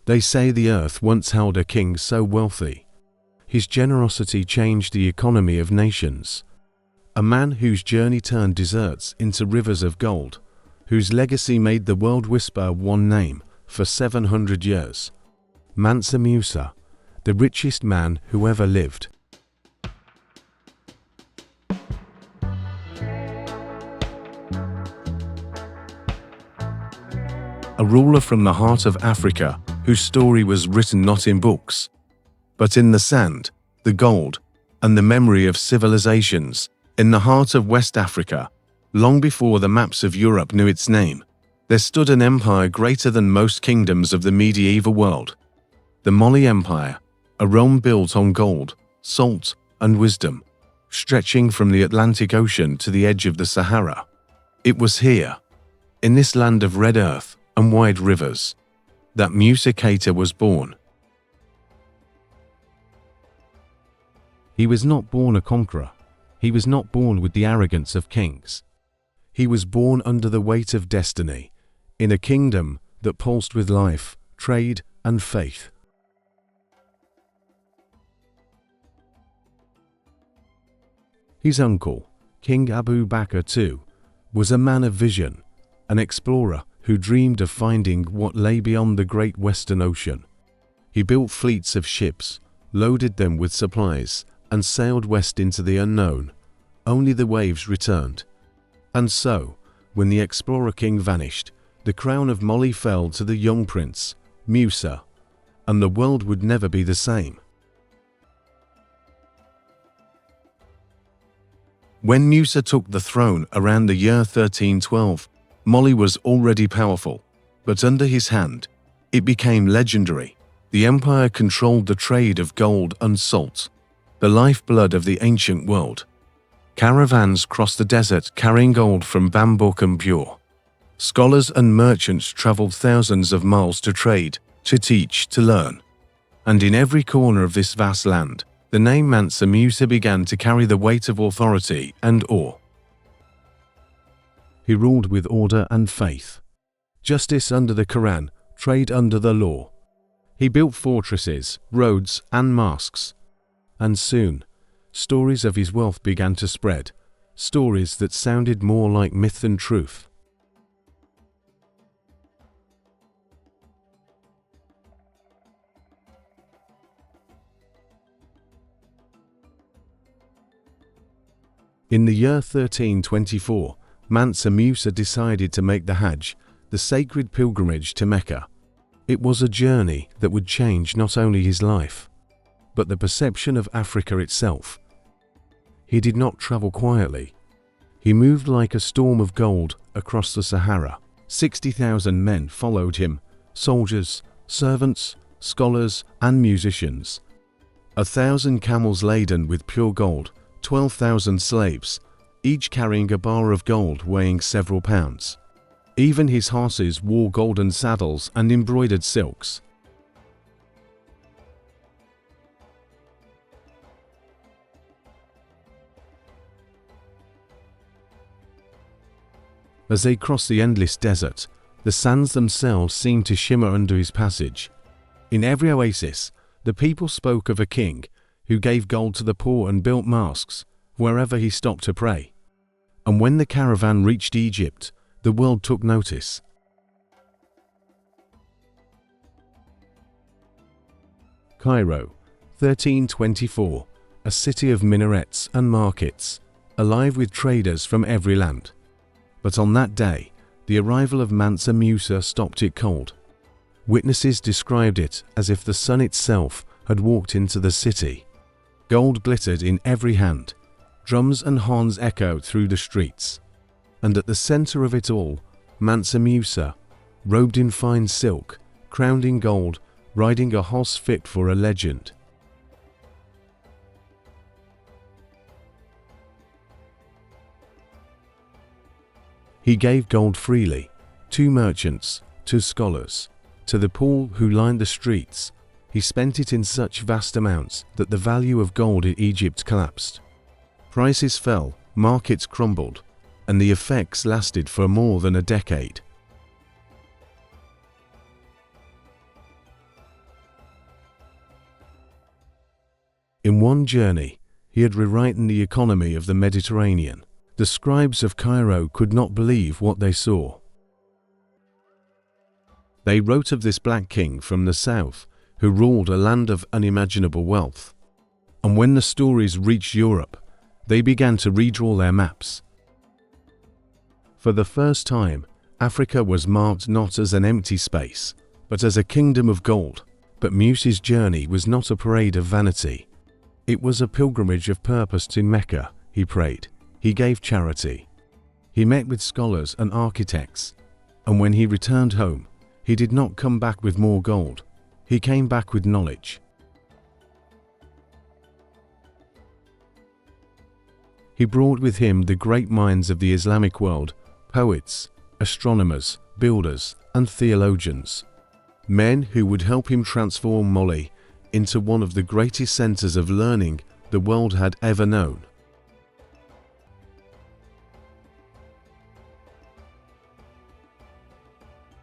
They say the earth once held a king so wealthy. His generosity changed the economy of nations. A man whose journey turned deserts into rivers of gold, whose legacy made the world whisper one name for 700 years. Mansa Musa, the richest man who ever lived. A ruler from the heart of Africa, whose story was written not in books, but in the sand, the gold, and the memory of civilizations. In the heart of West Africa, long before the maps of Europe knew its name, there stood an empire greater than most kingdoms of the medieval world. The Mali Empire, a realm built on gold, salt, and wisdom, stretching from the Atlantic Ocean to the edge of the Sahara. It was here, in this land of red earth and wide rivers, that Musa Keita was born. He was not born a conqueror. He was not born with the arrogance of kings. He was born under the weight of destiny, in a kingdom that pulsed with life, trade, and faith. His uncle, King Abu Bakr II, was a man of vision, an explorer who dreamed of finding what lay beyond the great Western Ocean. He built fleets of ships, loaded them with supplies, and sailed west into the unknown. Only the waves returned. And so, when the explorer king vanished, the crown of Mali fell to the young prince, Musa, and the world would never be the same. When Musa took the throne around the year 1312, Mali was already powerful, but under his hand, it became legendary. The empire controlled the trade of gold and salt, the lifeblood of the ancient world. Caravans crossed the desert carrying gold from Bambouk and Bure. Scholars and merchants traveled thousands of miles to trade, to teach, to learn. And in every corner of this vast land, the name Mansa Musa began to carry the weight of authority and awe. He ruled with order and faith. Justice under the Quran, trade under the law. He built fortresses, roads, and mosques. And soon, stories of his wealth began to spread, stories that sounded more like myth than truth. In the year 1324, Mansa Musa decided to make the Hajj, the sacred pilgrimage to Mecca. It was a journey that would change not only his life, but the perception of Africa itself. He did not travel quietly. He moved like a storm of gold across the Sahara. 60,000 men followed him, soldiers, servants, scholars, and musicians. 1,000 camels laden with pure gold, 12,000 slaves, each carrying a bar of gold weighing several pounds. Even his horses wore golden saddles and embroidered silks. As they crossed the endless desert, the sands themselves seemed to shimmer under his passage. In every oasis, the people spoke of a king who gave gold to the poor and built mosques wherever he stopped to pray. And when the caravan reached Egypt, the world took notice. Cairo, 1324, a city of minarets and markets, alive with traders from every land. But on that day, the arrival of Mansa Musa stopped it cold. Witnesses described it as if the sun itself had walked into the city. Gold glittered in every hand, drums and horns echoed through the streets. And at the center of it all, Mansa Musa, robed in fine silk, crowned in gold, riding a horse fit for a legend. He gave gold freely, to merchants, to scholars, to the poor who lined the streets. He spent it in such vast amounts that the value of gold in Egypt collapsed. Prices fell, markets crumbled, and the effects lasted for more than a decade. In one journey, he had rewritten the economy of the Mediterranean. The scribes of Cairo could not believe what they saw. They wrote of this black king from the south who ruled a land of unimaginable wealth. And when the stories reached Europe, they began to redraw their maps. For the first time, Africa was marked not as an empty space, but as a kingdom of gold. But Musa's journey was not a parade of vanity. It was a pilgrimage of purpose to Mecca. He prayed. He gave charity. He met with scholars and architects. And when he returned home, he did not come back with more gold. He came back with knowledge. He brought with him the great minds of the Islamic world, poets, astronomers, builders, and theologians. Men who would help him transform Mali into one of the greatest centers of learning the world had ever known.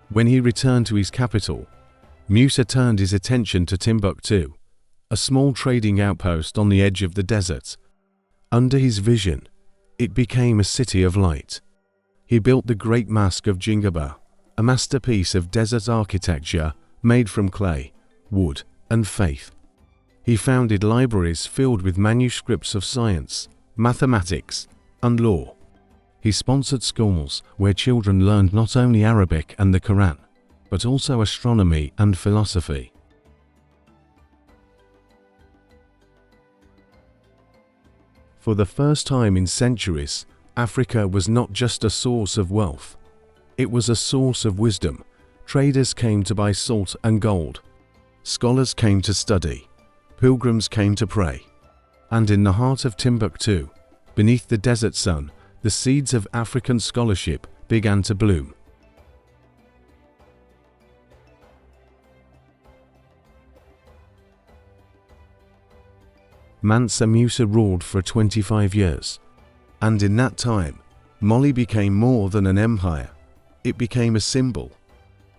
When he returned to his capital, Musa turned his attention to Timbuktu, a small trading outpost on the edge of the desert. Under his vision, it became a city of light. He built the Great Mosque of Jingaba, a masterpiece of desert architecture made from clay, wood, and faith. He founded libraries filled with manuscripts of science, mathematics, and law. He sponsored schools where children learned not only Arabic and the Quran, but also astronomy and philosophy. For the first time in centuries, Africa was not just a source of wealth. It was a source of wisdom. Traders came to buy salt and gold. Scholars came to study. Pilgrims came to pray. And in the heart of Timbuktu, beneath the desert sun, the seeds of African scholarship began to bloom. Mansa Musa ruled for 25 years. And in that time, Mali became more than an empire. It became a symbol.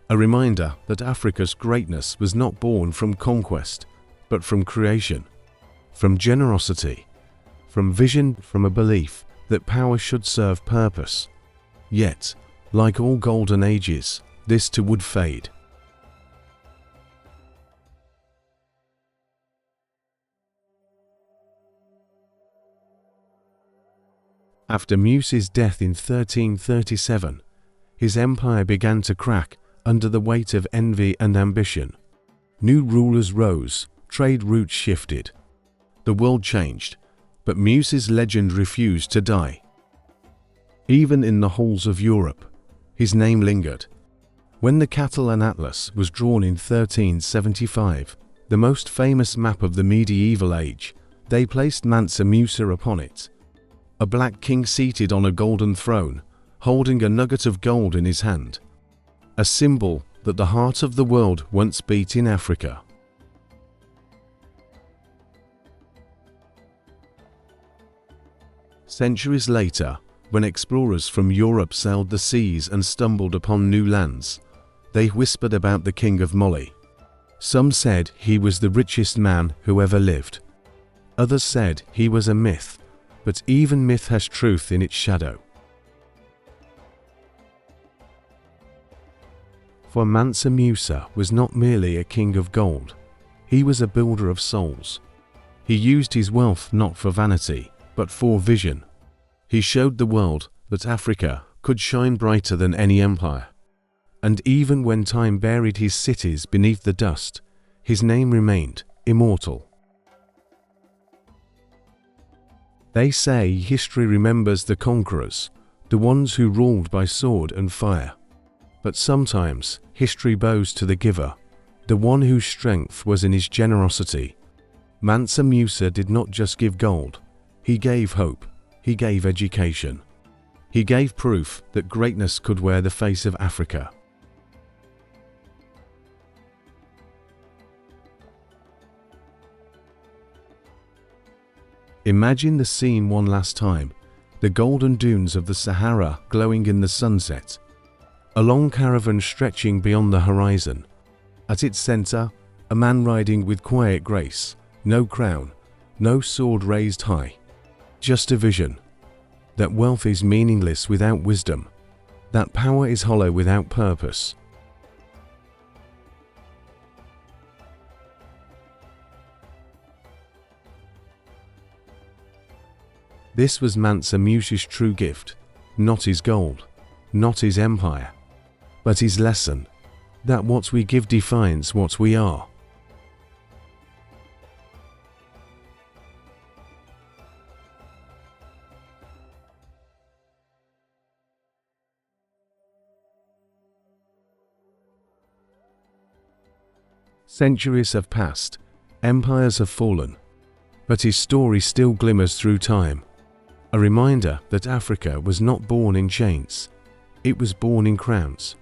A reminder that Africa's greatness was not born from conquest, but from creation, from generosity, from vision, from a belief that power should serve purpose. Yet, like all golden ages, this too would fade. After Musa's death in 1337, his empire began to crack under the weight of envy and ambition. New rulers rose, trade routes shifted. The world changed, but Musa's legend refused to die. Even in the halls of Europe, his name lingered. When the Catalan Atlas was drawn in 1375, the most famous map of the medieval age, they placed Mansa Musa upon it. A black king seated on a golden throne, holding a nugget of gold in his hand. A symbol that the heart of the world once beat in Africa. Centuries later, when explorers from Europe sailed the seas and stumbled upon new lands, they whispered about the king of Mali. Some said he was the richest man who ever lived. Others said he was a myth, but even myth has truth in its shadow. For Mansa Musa was not merely a king of gold, he was a builder of souls. He used his wealth not for vanity, but for vision. He showed the world that Africa could shine brighter than any empire. And even when time buried his cities beneath the dust, his name remained immortal. They say history remembers the conquerors, the ones who ruled by sword and fire. But sometimes history bows to the giver, the one whose strength was in his generosity. Mansa Musa did not just give gold, he gave hope, he gave education. He gave proof that greatness could wear the face of Africa. Imagine the scene one last time, the golden dunes of the Sahara glowing in the sunset. A long caravan stretching beyond the horizon. At its center, a man riding with quiet grace, no crown, No sword raised high, just a vision. That wealth is meaningless without wisdom. That power is hollow without purpose. This was Mansa Musa's true gift, not his gold, not his empire, but his lesson, that what we give defines what we are. Centuries have passed, empires have fallen, but his story still glimmers through time. A reminder that Africa was not born in chains, it was born in crowns.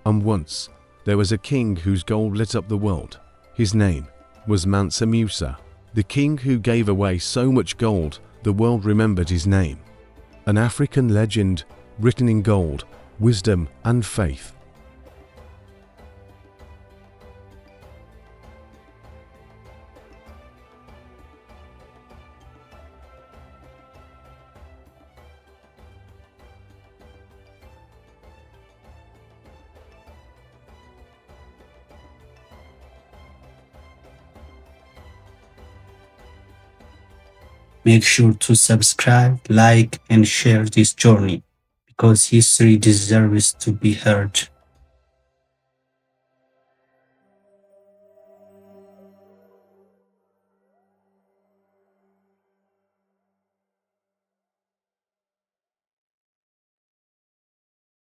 And once, there was a king whose gold lit up the world. His name was Mansa Musa, the king who gave away so much gold the world remembered his name. An African legend written in gold, wisdom and faith. Make sure to subscribe, like, and share this journey because history deserves to be heard.